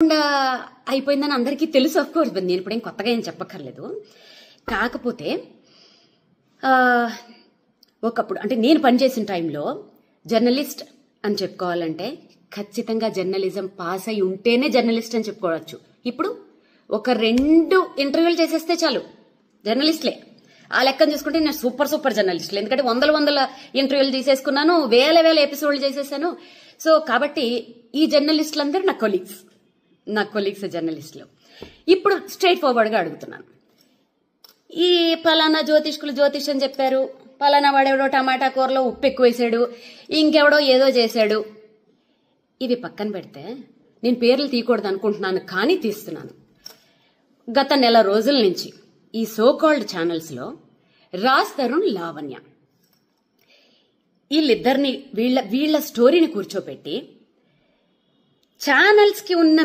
అయిపోయిందని అందరికీ తెలుసు. ఆఫ్ కోర్స్ నేను ఇప్పుడేం కొత్తగా ఏం చెప్పక్కర్లేదు. కాకపోతే ఒకప్పుడు అంటే నేను పనిచేసిన టైంలో జర్నలిస్ట్ అని చెప్పుకోవాలంటే ఖచ్చితంగా జర్నలిజం పాస్ అయి ఉంటేనే జర్నలిస్ట్ అని చెప్పుకోవచ్చు. ఇప్పుడు ఒక 2 ఇంటర్వ్యూలు చేసేస్తే చాలు జర్నలిస్ట్లే. ఆ లెక్కను చూసుకుంటే నేను సూపర్ జర్నలిస్టులు. ఎందుకంటే వందల ఇంటర్వ్యూలు తీసేసుకున్నాను, వేల ఎపిసోడ్లు చేసేసాను. సో కాబట్టి ఈ జర్నలిస్టులందరూ నా కొలీగ్స్ జర్నలిస్టులు. ఇప్పుడు స్ట్రైట్ ఫార్వర్డ్ గా అడుగుతున్నాను. ఈ పలానా జ్యోతిష్యం చెప్పారు, పలానా వాడెవడో టమాటా కూరలో ఉప్పు ఎక్కువ వేసాడు, ఇంకెవడో ఏదో చేశాడు, ఇవి పక్కన పెడితే నేను పేర్లు తీయకూడదు అనుకుంటున్నాను, కానీ తీస్తున్నాను. గత నెల రోజుల నుంచి ఈ సోకాల్డ్ ఛానల్స్ లో రాజ్ తరుణ్, లావణ్య వీళ్ళిద్దరిని వీళ్ళ స్టోరీని కూర్చోపెట్టి ఛానల్స్ కి ఉన్న